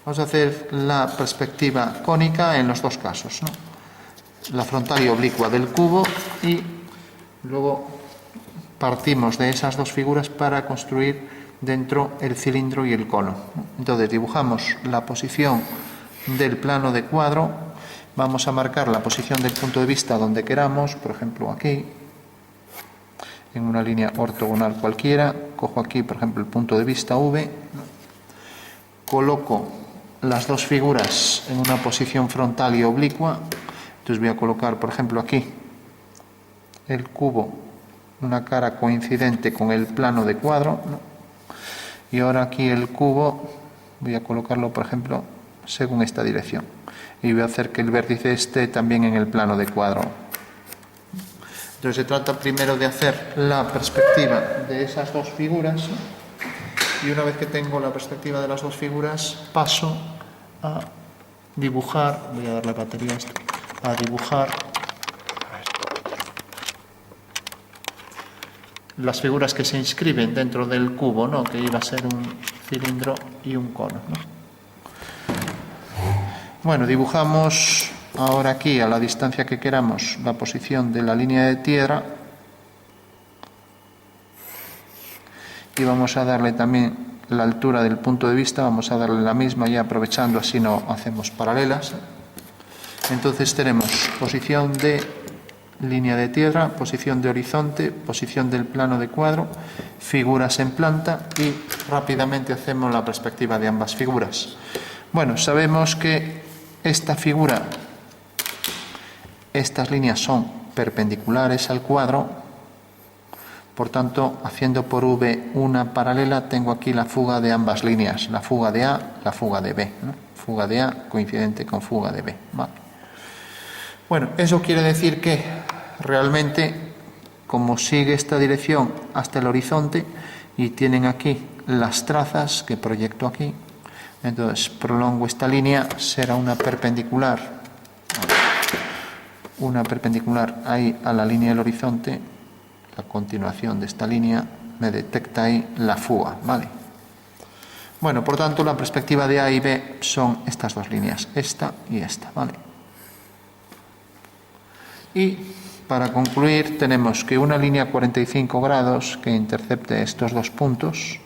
Vamos a hacer la perspectiva cónica en los dos casos, ¿no? La frontal y oblicua del cubo, y luego partimos de esas dos figuras para construir dentro el cilindro y el cono. Entonces dibujamos la posición del plano de cuadro, vamos a marcar la posición del punto de vista donde queramos, por ejemplo aquí, en una línea ortogonal cualquiera, cojo aquí por ejemplo el punto de vista V, coloco las dos figuras en una posición frontal y oblicua, entonces voy a colocar por ejemplo aquí el cubo, una cara coincidente con el plano de cuadro, ¿no? Y ahora aquí el cubo voy a colocarlo por ejemplo según esta dirección, y voy a hacer que el vértice esté también en el plano de cuadro. Entonces se trata primero de hacer la perspectiva de esas dos figuras, y una vez que tengo la perspectiva de las dos figuras paso a dibujar, voy a dar la batería a esto, a dibujar las figuras que se inscriben dentro del cubo, ¿no? Que iba a ser un cilindro y un cono, ¿no? Bueno, dibujamos ahora aquí a la distancia que queramos la posición de la línea de tierra, y vamos a darle también la altura del punto de vista, vamos a darle la misma, y aprovechando así no hacemos paralelas. Entonces tenemos posición de línea de tierra, posición de horizonte, posición del plano de cuadro, figuras en planta, y rápidamente hacemos la perspectiva de ambas figuras. Bueno, sabemos que esta figura, estas líneas son perpendiculares al cuadro, por tanto, haciendo por V una paralela, tengo aquí la fuga de ambas líneas, la fuga de A, la fuga de B, ¿no? Fuga de A coincidente con fuga de B. Vale. Bueno, eso quiere decir que realmente, como sigue esta dirección hasta el horizonte, y tienen aquí las trazas que proyecto aquí, entonces prolongo esta línea, será una perpendicular ahí a la línea del horizonte. La continuación de esta línea me detecta ahí la fuga, ¿vale? Bueno, por tanto, la perspectiva de A y B son estas dos líneas, esta y esta, ¿vale? Y para concluir tenemos que una línea 45 grados que intercepte estos dos puntos,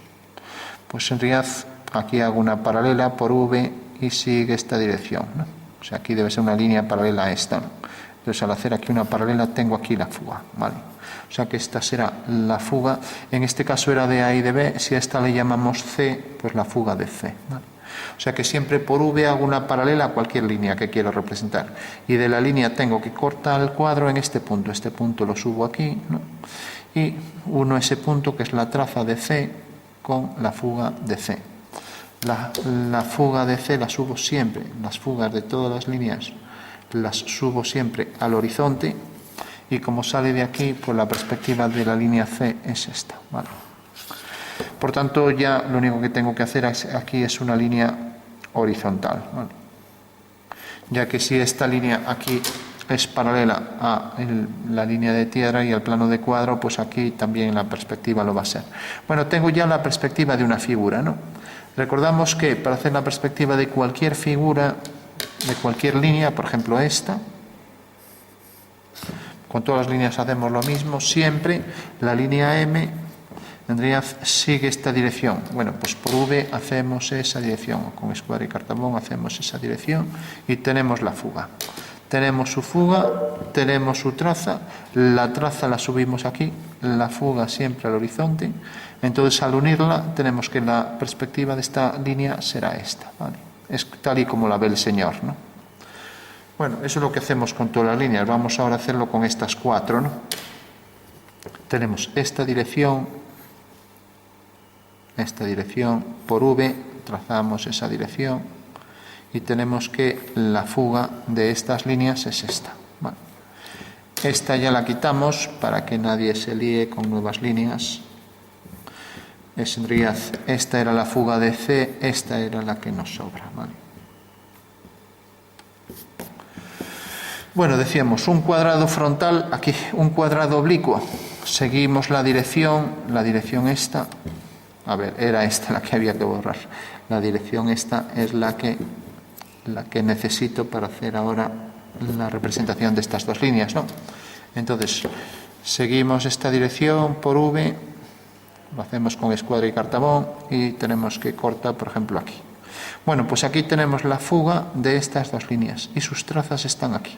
pues en realidad aquí hago una paralela por V y sigue esta dirección, ¿no? O sea, aquí debe ser una línea paralela a esta, ¿no? Entonces al hacer aquí una paralela tengo aquí la fuga, ¿vale? O sea que esta será la fuga, en este caso era de A y de B, si a esta le llamamos C, pues la fuga de C, ¿vale? O sea que siempre por V hago una paralela a cualquier línea que quiero representar, y de la línea tengo que cortar el cuadro en este punto lo subo aquí, ¿no? Y uno ese punto que es la traza de C con la fuga de C. La fuga de C la subo siempre, las fugas de todas las líneas las subo siempre al horizonte, y como sale de aquí, pues la perspectiva de la línea C es esta, ¿vale? Por tanto, ya lo único que tengo que hacer aquí es una línea horizontal, ¿vale? Ya que si esta línea aquí es paralela a la línea de tierra y al plano de cuadro, pues aquí también la perspectiva lo va a ser. Bueno, tengo ya la perspectiva de una figura, ¿no? Recordamos que para hacer la perspectiva de cualquier figura, de cualquier línea, por ejemplo esta, con todas las líneas hacemos lo mismo, siempre la línea M en realidad sigue esta dirección. Bueno, pues por V hacemos esa dirección, con escuadra y cartabón hacemos esa dirección, y tenemos la fuga. Tenemos su fuga, tenemos su traza, la traza la subimos aquí, la fuga siempre al horizonte. Entonces al unirla tenemos que la perspectiva de esta línea será esta, ¿vale? Es tal y como la ve el señor, ¿no? Bueno, eso es lo que hacemos con todas las líneas. Vamos ahora a hacerlo con estas cuatro, ¿no? Tenemos esta dirección, por V trazamos esa dirección, y tenemos que la fuga de estas líneas es esta, ¿vale? Esta ya la quitamos para que nadie se líe con nuevas líneas. En realidad esta era la fuga de C, esta era la que nos sobra, ¿vale? Bueno, decíamos un cuadrado frontal, aquí un cuadrado oblicuo, seguimos la dirección esta, a ver, era esta la que había que borrar, La dirección esta es la que necesito para hacer ahora la representación de estas dos líneas, ¿no? Entonces, seguimos esta dirección por V, lo hacemos con escuadra y cartabón y tenemos que cortar, por ejemplo, aquí. Bueno, pues aquí tenemos la fuga de estas dos líneas y sus trazas están aquí.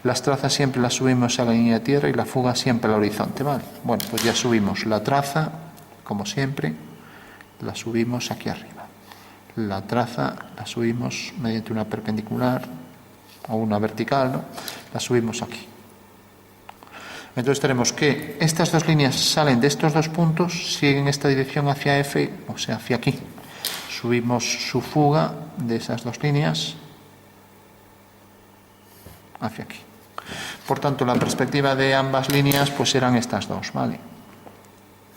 Las trazas siempre las subimos a la línea de tierra y la fuga siempre al horizonte, ¿vale? Bueno, pues ya subimos la traza, como siempre, la subimos aquí arriba. La traza la subimos mediante una perpendicular o una vertical, ¿no? La subimos aquí. Entonces tenemos que estas dos líneas salen de estos dos puntos, siguen esta dirección hacia F, o sea, hacia aquí. Subimos su fuga de esas dos líneas hacia aquí. Por tanto, la perspectiva de ambas líneas pues serán estas dos, ¿vale?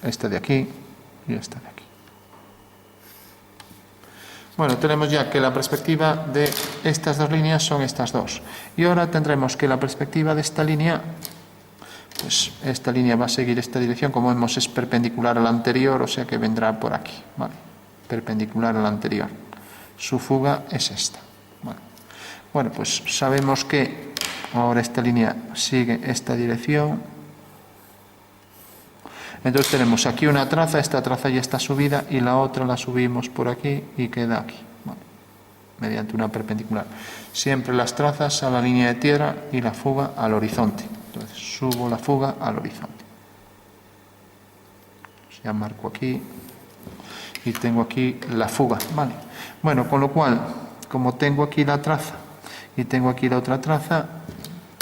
Esta de aquí y esta de aquí. Bueno, tenemos ya que la perspectiva de estas dos líneas son estas dos. Y ahora tendremos que la perspectiva de esta línea, pues esta línea va a seguir esta dirección, como vemos es perpendicular a la anterior, o sea que vendrá por aquí, ¿vale? Perpendicular a la anterior. Su fuga es esta, ¿vale? Bueno, pues sabemos que ahora esta línea sigue esta dirección. Entonces tenemos aquí una traza, esta traza ya está subida y la otra la subimos por aquí y queda aquí, ¿vale? Mediante una perpendicular. Siempre las trazas a la línea de tierra y la fuga al horizonte. Entonces subo la fuga al horizonte. Ya marco aquí y tengo aquí la fuga, ¿vale? Bueno, con lo cual, como tengo aquí la traza y tengo aquí la otra traza,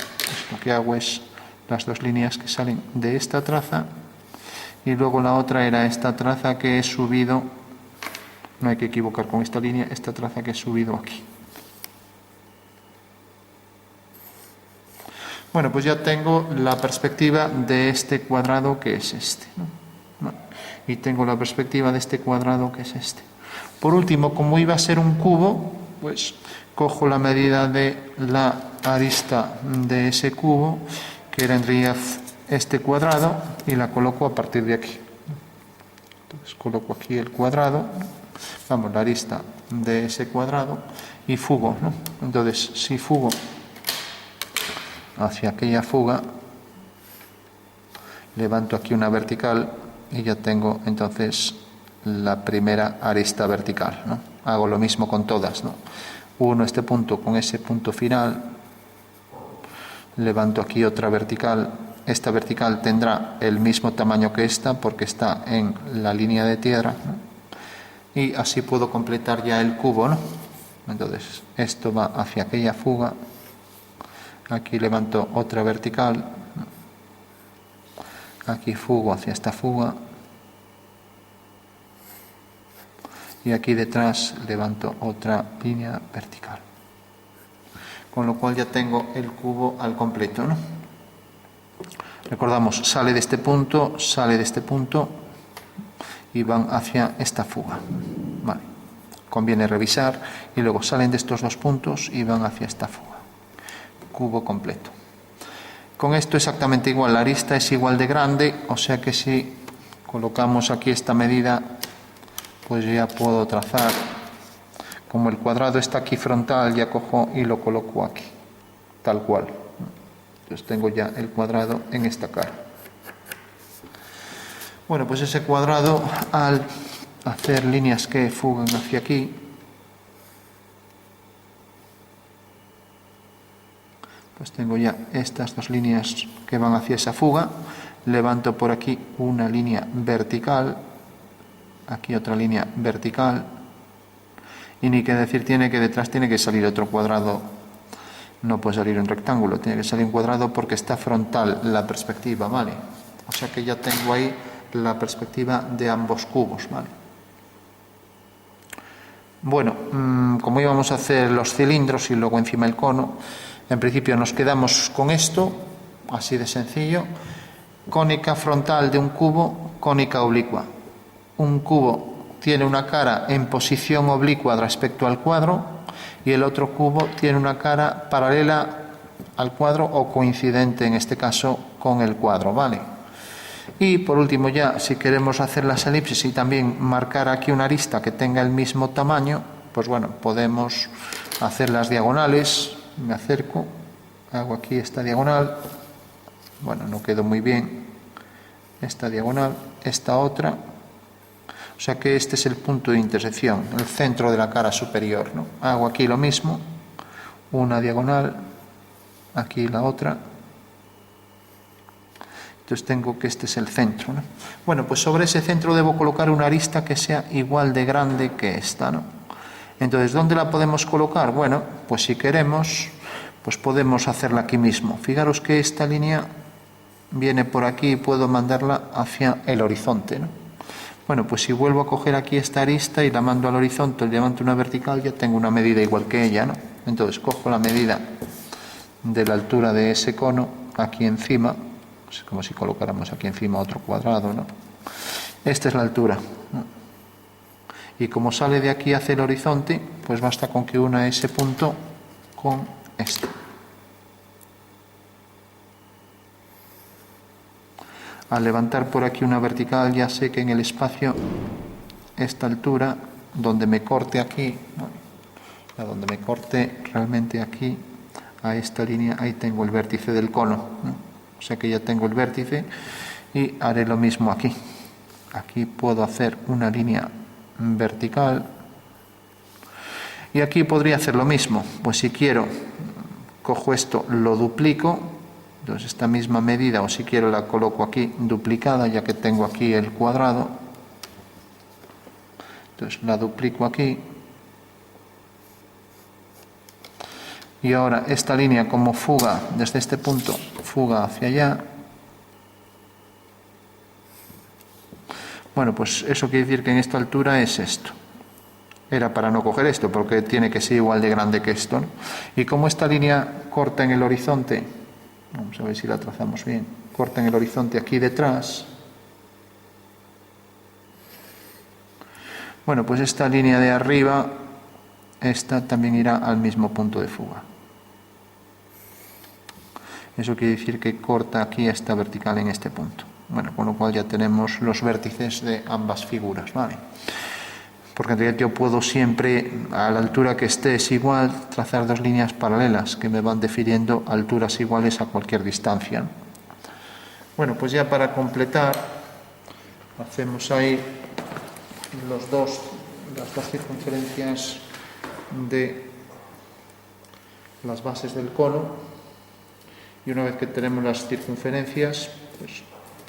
pues lo que hago es las dos líneas que salen de esta traza y luego la otra era esta traza que he subido, no hay que equivocar con esta línea, esta traza que he subido aquí. Bueno, pues ya tengo la perspectiva de este cuadrado que es este, ¿no? Y tengo la perspectiva de este cuadrado que es este. Por último, como iba a ser un cubo, pues cojo la medida de la arista de ese cubo, que era en realidad este cuadrado, y la coloco a partir de aquí. Entonces coloco aquí el cuadrado, vamos, la arista de ese cuadrado, y fugo, ¿no? Entonces, si fugo hacia aquella fuga, levanto aquí una vertical y ya tengo entonces la primera arista vertical, ¿no? Hago lo mismo con todas, ¿no? Uno este punto con ese punto final, levanto aquí otra vertical, esta vertical tendrá el mismo tamaño que esta porque está en la línea de tierra, ¿no? Y así puedo completar ya el cubo, ¿no? Entonces esto va hacia aquella fuga, aquí levanto otra vertical, ¿no? Aquí fugo hacia esta fuga y aquí detrás levanto otra línea vertical, con lo cual ya tengo el cubo al completo, ¿no? Recordamos, sale de este punto y van hacia esta fuga, vale. Conviene revisar y luego salen de estos dos puntos y van hacia esta fuga, cubo completo. Con esto exactamente igual, la arista es igual de grande, o sea que si colocamos aquí esta medida, pues ya puedo trazar, como el cuadrado está aquí frontal, ya cojo y lo coloco aquí, tal cual. Entonces tengo ya el cuadrado en esta cara. Bueno, pues ese cuadrado, al hacer líneas que fugan hacia aquí, pues tengo ya estas dos líneas que van hacia esa fuga, levanto por aquí una línea vertical, aquí otra línea vertical, y ni que decir tiene que detrás tiene que salir otro cuadrado, no puede salir un rectángulo, tiene que salir un cuadrado porque está frontal la perspectiva, ¿vale? O sea que ya tengo ahí la perspectiva de ambos cubos, ¿vale? Bueno, como íbamos a hacer los cilindros y luego encima el cono, en principio nos quedamos con esto, así de sencillo. Cónica frontal de un cubo, cónica oblicua. Un cubo tiene una cara en posición oblicua respecto al cuadro y el otro cubo tiene una cara paralela al cuadro o coincidente, en este caso, con el cuadro, ¿vale? Y por último ya, si queremos hacer las elipses y también marcar aquí una arista que tenga el mismo tamaño, pues bueno, podemos hacer las diagonales. Me acerco, hago aquí esta diagonal, bueno, no quedó muy bien, esta diagonal, esta otra, o sea que este es el punto de intersección, el centro de la cara superior, ¿no? Hago aquí lo mismo, una diagonal, aquí la otra, entonces tengo que este es el centro, ¿no? Bueno, pues sobre ese centro debo colocar una arista que sea igual de grande que esta, ¿no? Entonces, ¿dónde la podemos colocar? Bueno, pues si queremos, pues podemos hacerla aquí mismo. Fijaros que esta línea viene por aquí y puedo mandarla hacia el horizonte, ¿no? Bueno, pues si vuelvo a coger aquí esta arista y la mando al horizonte, levanto una vertical, ya tengo una medida igual que ella, ¿no? Entonces cojo la medida de la altura de ese cono aquí encima, es como si colocáramos aquí encima otro cuadrado, ¿no? Esta es la altura, ¿no? Y como sale de aquí hacia el horizonte, pues basta con que una ese punto con este. Al levantar por aquí una vertical ya sé que en el espacio esta altura, donde me corte aquí, ¿no? Donde me corte realmente aquí, a esta línea, ahí tengo el vértice del cono, ¿no? O sea que ya tengo el vértice y haré lo mismo aquí. Aquí puedo hacer una línea vertical y aquí podría hacer lo mismo, pues si quiero cojo esto, lo duplico, entonces esta misma medida, o si quiero la coloco aquí duplicada ya que tengo aquí el cuadrado, entonces la duplico aquí y ahora esta línea como fuga desde este punto, fuga hacia allá. Bueno, pues eso quiere decir que en esta altura es esto. Era para no coger esto, porque tiene que ser igual de grande que esto, ¿no? Y como esta línea corta en el horizonte, vamos a ver si la trazamos bien, corta en el horizonte aquí detrás, bueno, pues esta línea de arriba, esta también irá al mismo punto de fuga. Eso quiere decir que corta aquí esta vertical en este punto. Bueno, con lo cual ya tenemos los vértices de ambas figuras, ¿vale? Porque en realidad yo puedo siempre, a la altura que esté es igual, trazar dos líneas paralelas que me van definiendo alturas iguales a cualquier distancia, ¿no? Bueno, pues ya para completar, hacemos ahí las dos circunferencias de las bases del cono. Y una vez que tenemos las circunferencias, pues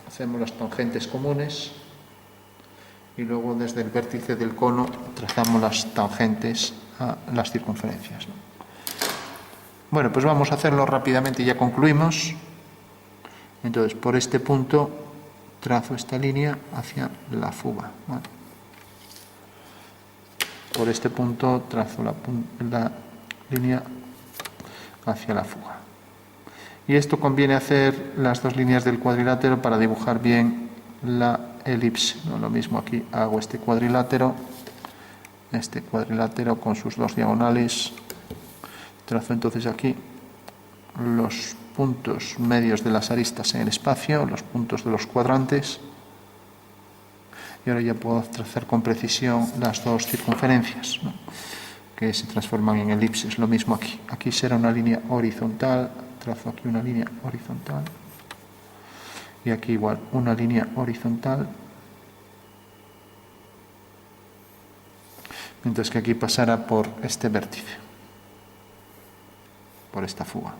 hacemos las tangentes comunes y luego desde el vértice del cono trazamos las tangentes a las circunferencias, ¿no? Bueno, pues vamos a hacerlo rápidamente y ya concluimos. Entonces, por este punto trazo esta línea hacia la fuga, ¿vale? Por este punto trazo la línea hacia la fuga. Y esto conviene hacer las dos líneas del cuadrilátero para dibujar bien la elipse, ¿no? Lo mismo aquí hago este cuadrilátero con sus dos diagonales, trazo entonces aquí los puntos medios de las aristas en el espacio, los puntos de los cuadrantes, y ahora ya puedo trazar con precisión las dos circunferencias, ¿no? Que se transforman en elipses. Lo mismo aquí será una línea horizontal, trazo aquí una línea horizontal y aquí igual una línea horizontal, mientras que aquí pasará por este vértice, por esta fuga,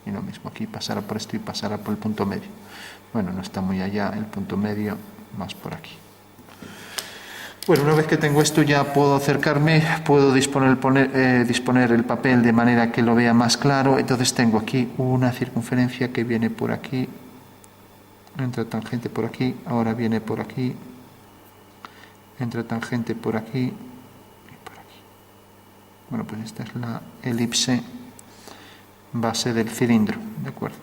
y lo mismo aquí pasará por esto y pasará por el punto medio. Bueno, no está muy allá el punto medio, más por aquí. Bueno, una vez que tengo esto ya puedo acercarme, puedo disponer el papel de manera que lo vea más claro. Entonces tengo aquí una circunferencia que viene por aquí, entra tangente por aquí, ahora viene por aquí, entra tangente por aquí y por aquí. Bueno, pues esta es la elipse base del cilindro, ¿de acuerdo?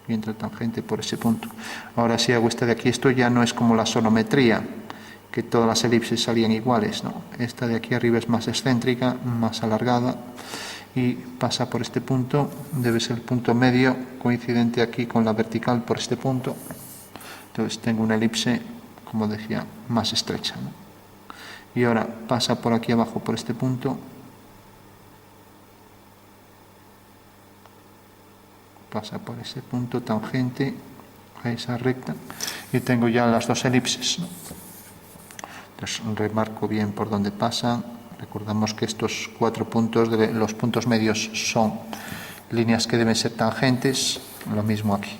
Y entra tangente por ese punto. Ahora si hago esta de aquí, esto ya no es como la sonometría, que todas las elipses salían iguales, ¿no? Esta de aquí arriba es más excéntrica, más alargada y pasa por este punto, debe ser el punto medio coincidente aquí con la vertical por este punto, Entonces tengo una elipse, como decía, más estrecha, ¿no? Y ahora pasa por aquí abajo, por este punto, pasa por ese punto tangente a esa recta, y tengo ya las dos elipses, ¿no? Entonces remarco bien por dónde pasan. Recordamos que estos 4 puntos, los puntos medios, son líneas que deben ser tangentes. Lo mismo aquí.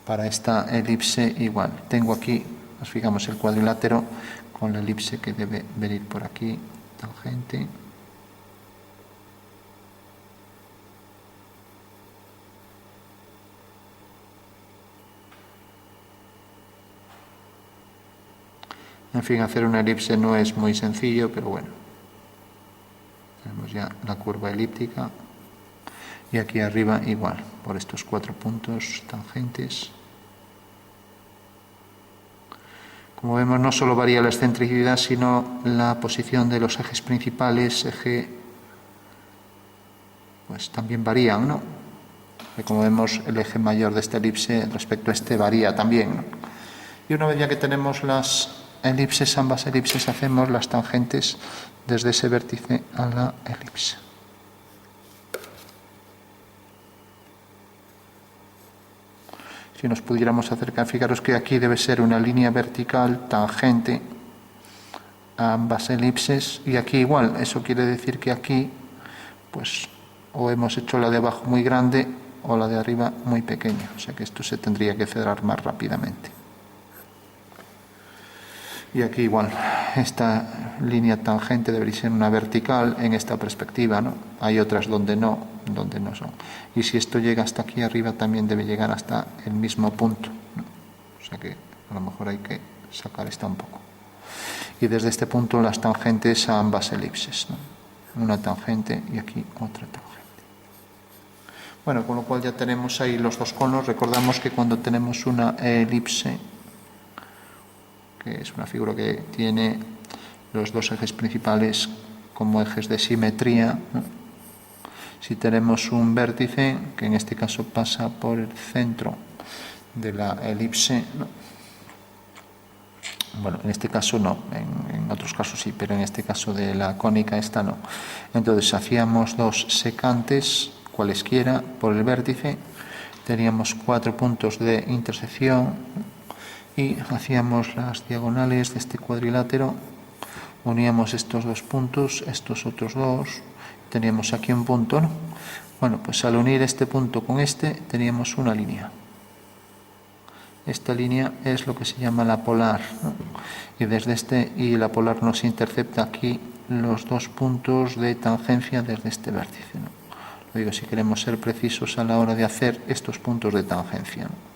Para esta elipse igual. Tengo aquí, nos fijamos, el cuadrilátero con la elipse que debe venir por aquí, tangente. En fin, hacer una elipse no es muy sencillo, pero bueno. Tenemos ya la curva elíptica. Y aquí arriba igual, por estos 4 puntos tangentes. Como vemos, no solo varía la excentricidad, sino la posición de los ejes principales, pues también varían, ¿no? Y como vemos, el eje mayor de esta elipse respecto a este varía también, ¿no? Y una vez ya que tenemos las elipses, ambas elipses, hacemos las tangentes desde ese vértice a la elipse. Si nos pudiéramos acercar, fijaros que aquí debe ser una línea vertical tangente a ambas elipses, y aquí igual. Eso quiere decir que aquí, pues, o hemos hecho la de abajo muy grande o la de arriba muy pequeña. O sea que esto se tendría que cerrar más rápidamente. Y aquí igual, esta línea tangente debería ser una vertical en esta perspectiva, ¿no? Hay otras donde no son. Y si esto llega hasta aquí arriba, también debe llegar hasta el mismo punto, ¿no? O sea que a lo mejor hay que sacar esta un poco. Y desde este punto las tangentes a ambas elipses, ¿no? Una tangente y aquí otra tangente. Bueno, con lo cual ya tenemos ahí los dos conos. Recordamos que cuando tenemos una elipse, que es una figura que tiene los dos ejes principales como ejes de simetría, ¿no? Si tenemos un vértice, que en este caso pasa por el centro de la elipse, ¿no? Bueno, en este caso no, en otros casos sí, pero en este caso de la cónica esta no. Entonces hacíamos dos secantes, cualesquiera, por el vértice, teníamos 4 puntos de intersección, y hacíamos las diagonales de este cuadrilátero, uníamos estos 2 puntos, estos otros 2, teníamos aquí un punto, ¿no? Bueno, pues al unir este punto con este, teníamos una línea. Esta línea es lo que se llama la polar, ¿no? Y desde este y la polar nos intercepta aquí los 2 puntos de tangencia desde este vértice, ¿no? Lo digo si queremos ser precisos a la hora de hacer estos puntos de tangencia, ¿no?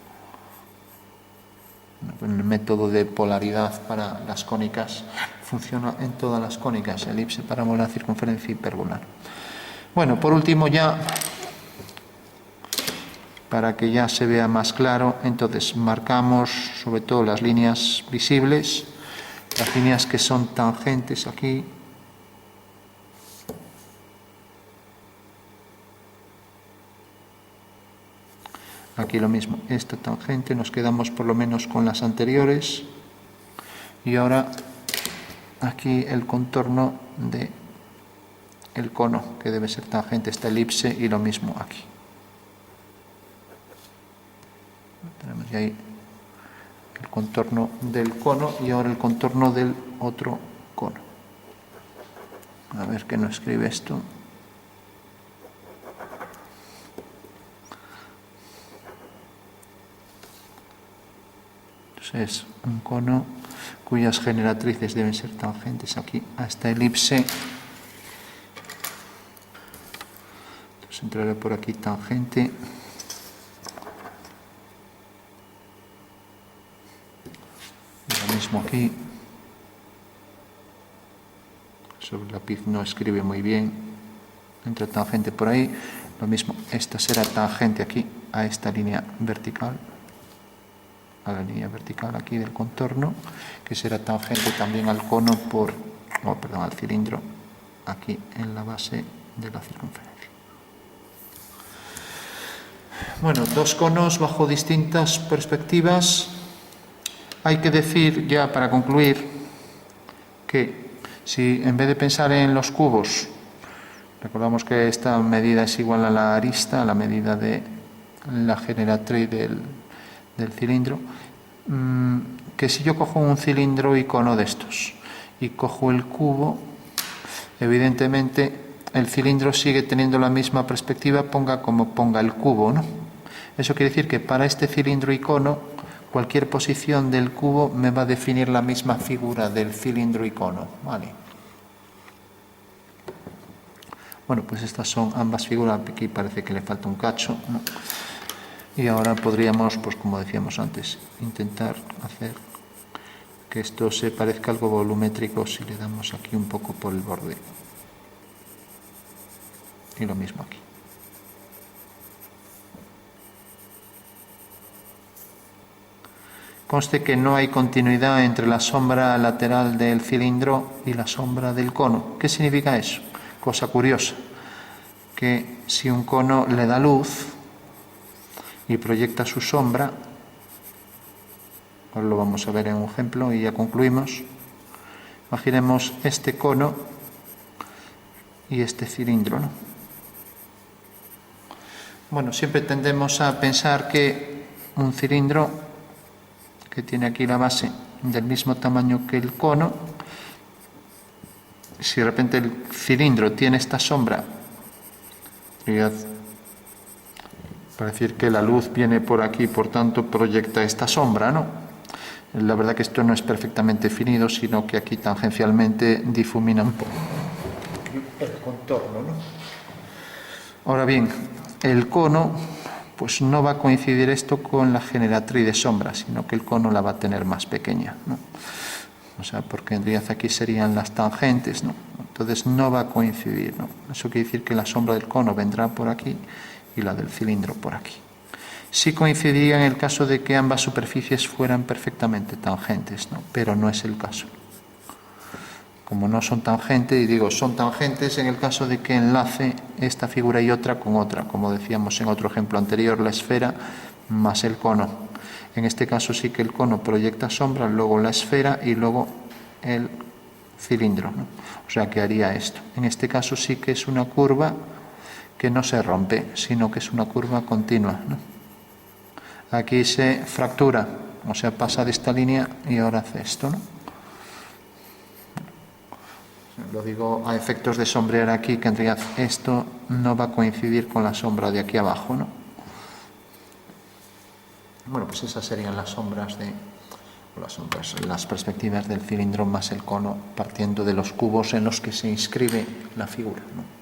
El método de polaridad para las cónicas funciona en todas las cónicas: elipse, parábola, circunferencia, hipérbola. Bueno, por último, ya para que ya se vea más claro, entonces marcamos sobre todo las líneas visibles, las líneas que son tangentes aquí. Aquí lo mismo, esta tangente, nos quedamos por lo menos con las anteriores, y ahora aquí el contorno de el cono, que debe ser tangente esta elipse, y lo mismo aquí. Tenemos ya ahí el contorno del cono y ahora el contorno del otro cono. A ver qué nos escribe esto. Es un cono cuyas generatrices deben ser tangentes aquí a esta elipse. Entonces entraré por aquí tangente. Y lo mismo aquí. Sobre el lápiz no escribe muy bien. Entra tangente por ahí. Lo mismo, esta será tangente aquí a esta línea vertical, a la línea vertical aquí del contorno, que será tangente también al cono al cilindro aquí en la base de la circunferencia. Bueno, dos conos bajo distintas perspectivas. Hay que decir, ya para concluir, que si en vez de pensar en los cubos, recordamos que esta medida es igual a la arista, a la medida de la generatriz del cilindro, que si yo cojo un cilindro icono de estos y cojo el cubo, evidentemente el cilindro sigue teniendo la misma perspectiva, ponga como ponga el cubo, ¿no? Eso quiere decir que para este cilindro icono, cualquier posición del cubo me va a definir la misma figura del cilindro icono, ¿vale? Bueno, pues estas son ambas figuras. Aquí parece que le falta un cacho, ¿no? Y ahora podríamos, pues como decíamos antes, intentar hacer que esto se parezca a algo volumétrico si le damos aquí un poco por el borde. Y lo mismo aquí. Conste que no hay continuidad entre la sombra lateral del cilindro y la sombra del cono. ¿Qué significa eso? Cosa curiosa, que si un cono le da luz y proyecta su sombra, ahora lo vamos a ver en un ejemplo y ya concluimos. Imaginemos este cono y este cilindro, ¿no? Bueno, siempre tendemos a pensar que un cilindro que tiene aquí la base del mismo tamaño que el cono, si de repente el cilindro tiene esta sombra, para decir que la luz viene por aquí, por tanto proyecta esta sombra, ¿no? La verdad que esto no es perfectamente definido, sino que aquí tangencialmente difumina un poco el contorno, ¿no? Ahora bien, el cono, pues no va a coincidir esto con la generatriz de sombra, sino que el cono la va a tener más pequeña, ¿no? O sea, porque en realidad aquí serían las tangentes, ¿no? Entonces no va a coincidir, ¿no? Eso quiere decir que la sombra del cono vendrá por aquí y la del cilindro por aquí. Sí coincidiría en el caso de que ambas superficies fueran perfectamente tangentes, ¿no? Pero no es el caso. Como no son tangentes, y digo son tangentes en el caso de que enlace esta figura y otra con otra, como decíamos en otro ejemplo anterior, la esfera más el cono. En este caso sí que el cono proyecta sombra, luego la esfera y luego el cilindro, ¿no? O sea que haría esto. En este caso sí que es una curva que no se rompe, sino que es una curva continua, ¿no? Aquí se fractura, o sea, pasa de esta línea y ahora hace esto, ¿no? Lo digo a efectos de sombrear aquí, que en realidad esto no va a coincidir con la sombra de aquí abajo, ¿no? Bueno, pues esas serían las sombras, las perspectivas del cilindro más el cono, partiendo de los cubos en los que se inscribe la figura, ¿no?